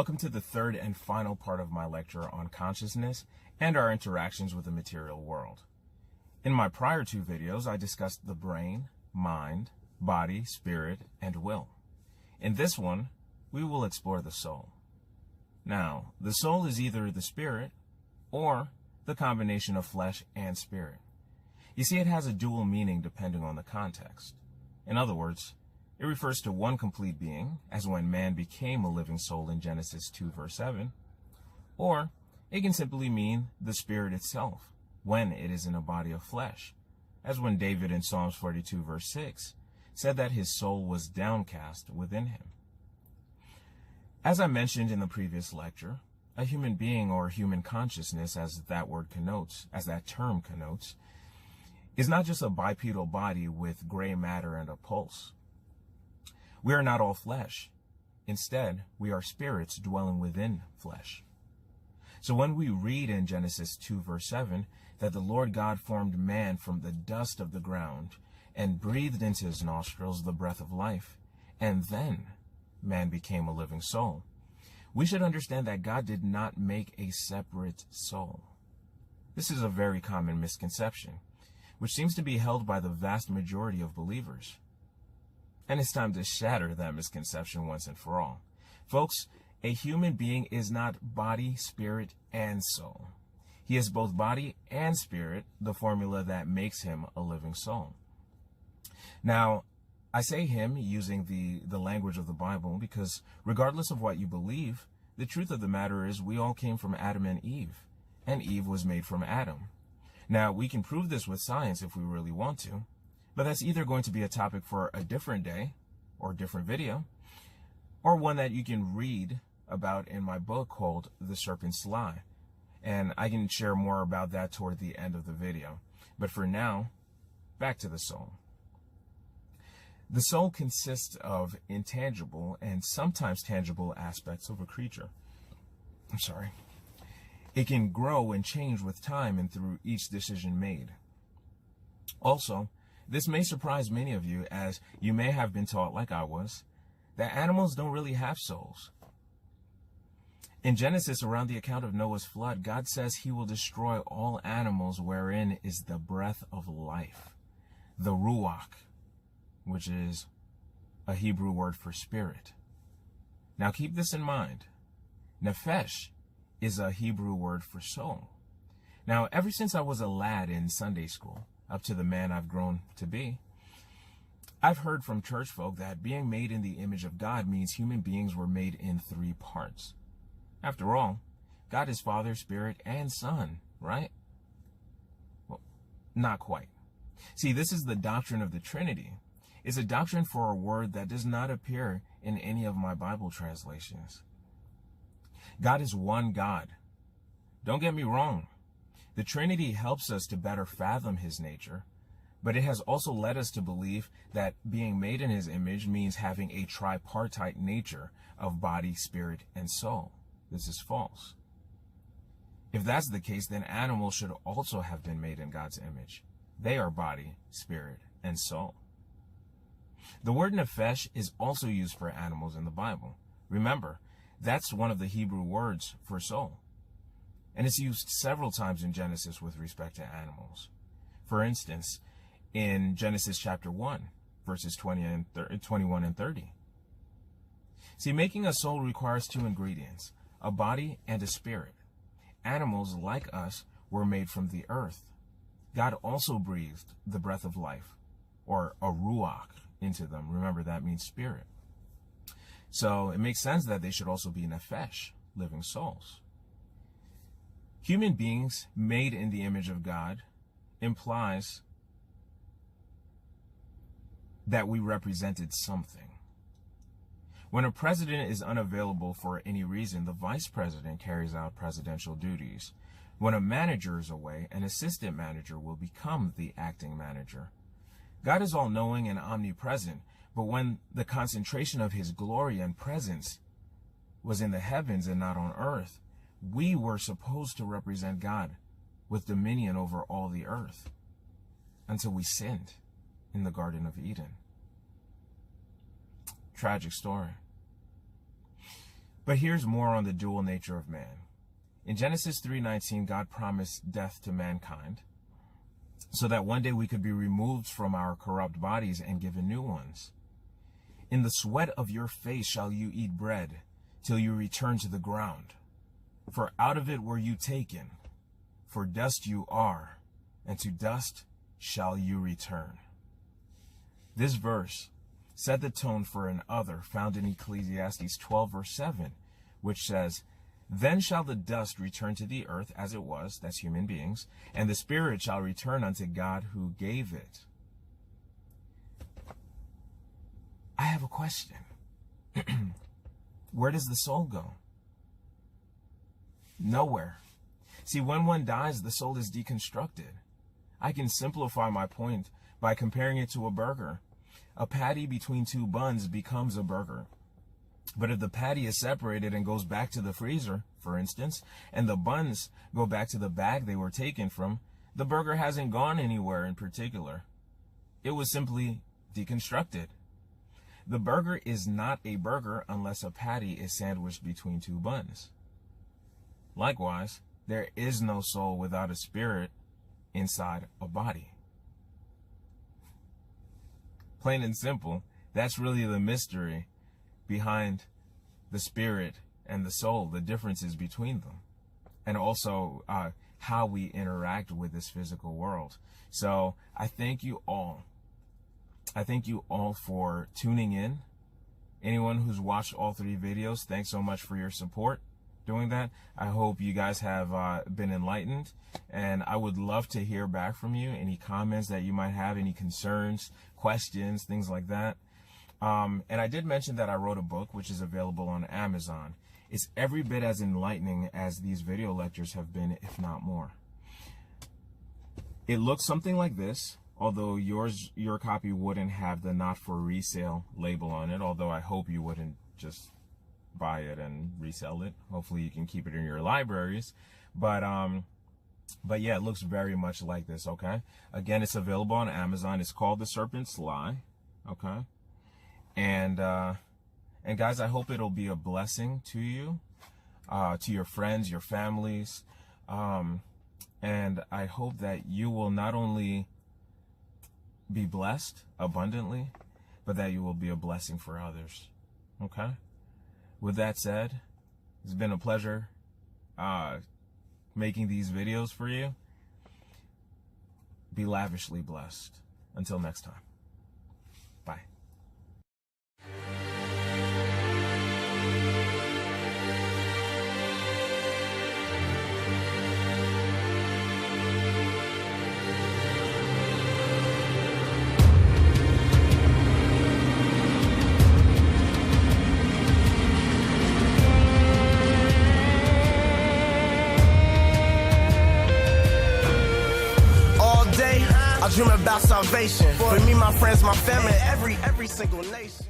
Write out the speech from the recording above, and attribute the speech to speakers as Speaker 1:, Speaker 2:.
Speaker 1: Welcome to the third and final part of my lecture on consciousness and our interactions with the material world. In my prior two videos, I discussed the brain, mind, body, spirit, and will. In this one, we will explore the soul. Now, the soul is either the spirit or the combination of flesh and spirit. You see, it has a dual meaning depending on the context. In other words, it refers to one complete being, as when man became a living soul in Genesis 2 verse 7, or it can simply mean the spirit itself, when it is in a body of flesh, as when David in Psalms 42 verse 6 said that his soul was downcast within him. As I mentioned in the previous lecture, a human being or human consciousness, as that term connotes, is not just a bipedal body with gray matter and a pulse. We are not all flesh. Instead, we are spirits dwelling within flesh. So when we read in Genesis 2 verse 7 that the Lord God formed man from the dust of the ground and breathed into his nostrils the breath of life, and then man became a living soul, we should understand that God did not make a separate soul. This is a very common misconception, which seems to be held by the vast majority of believers. And it's time to shatter that misconception once and for all. Folks, a human being is not body, spirit, and soul. He is both body and spirit, the formula that makes him a living soul. Now, I say him using the language of the Bible because regardless of what you believe, the truth of the matter is we all came from Adam and Eve was made from Adam. Now, we can prove this with science if we really want to, but that's either going to be a topic for a different day or a different video, or one that you can read about in my book called The Serpent's Lie. And I can share more about that toward the end of the video. But for now, back to the soul. The soul consists of intangible and sometimes tangible aspects of a creature. It can grow and change with time and through each decision made. Also, this may surprise many of you, as you may have been taught, like I was, that animals don't really have souls. In Genesis, around the account of Noah's flood, God says he will destroy all animals wherein is the breath of life, the ruach, which is a Hebrew word for spirit. Now keep this in mind. Nefesh is a Hebrew word for soul. Now, ever since I was a lad in Sunday school, up to the man I've grown to be, I've heard from church folk that being made in the image of God means human beings were made in three parts. After all, God is Father, Spirit, and Son, right? Well, not quite. See, this is the doctrine of the Trinity. It's a doctrine for a word that does not appear in any of my Bible translations. God is one God. Don't get me wrong. The Trinity helps us to better fathom his nature, but it has also led us to believe that being made in his image means having a tripartite nature of body, spirit, and soul. This is false. If that's the case, then animals should also have been made in God's image. They are body, spirit, and soul. The word nefesh is also used for animals in the Bible. Remember, that's one of the Hebrew words for soul. And it's used several times in Genesis with respect to animals. For instance, in Genesis chapter 1, verses 21 and 30. See, making a soul requires two ingredients, a body and a spirit. Animals, like us, were made from the earth. God also breathed the breath of life, or a ruach, into them. Remember, that means spirit. So it makes sense that they should also be nefesh, living souls. Human beings made in the image of God implies that we represented something. When a president is unavailable for any reason, the vice president carries out presidential duties. When a manager is away, an assistant manager will become the acting manager. God is all-knowing and omnipresent, but when the concentration of his glory and presence was in the heavens and not on earth, we were supposed to represent God with dominion over all the earth until we sinned in the Garden of Eden. Tragic story. But here's more on the dual nature of man. In Genesis 3:19, God promised death to mankind so that one day we could be removed from our corrupt bodies and given new ones. In the sweat of your face shall you eat bread till you return to the ground. For out of it were you taken, for dust you are, and to dust shall you return. This verse set the tone for another found in Ecclesiastes 12 verse 7, which says, "Then shall the dust return to the earth as it was," that's human beings, "and the spirit shall return unto God who gave it." I have a question. Where does the soul go? Nowhere. See, when one dies, the soul is deconstructed. I can simplify my point by comparing it to a burger. A patty between two buns becomes a burger. But if the patty is separated and goes back to the freezer, for instance, and the buns go back to the bag they were taken from, the burger hasn't gone anywhere in particular. It was simply deconstructed. The burger is not a burger unless a patty is sandwiched between two buns. Likewise, there is no soul without a spirit inside a body. Plain and simple, that's really the mystery behind the spirit and the soul, the differences between them, and also how we interact with this physical world. So I thank you all. I thank you all for tuning in. Anyone who's watched all 3 videos, thanks so much for your support doing that. I hope you guys have been enlightened, and I would love to hear back from you. Any comments that you might have, any concerns, questions, things like that. And I did mention that I wrote a book, which is available on Amazon. It's every bit as enlightening as these video lectures have been, if not more. It looks something like this, although your copy wouldn't have the not for resale label on it, although I hope you wouldn't just buy it and resell it. Hopefully you can keep it in your libraries. But yeah, it looks very much like this, okay? Again, it's available on Amazon. It's called The Serpent's Lie, okay? And guys, I hope it'll be a blessing to you, to your friends, your families. And I hope that you will not only be blessed abundantly, but that you will be a blessing for others, okay? With that said, it's been a pleasure making these videos for you. Be lavishly blessed. Until next time. Bye.
Speaker 2: I dream about salvation for me, my friends, my family, every single nation.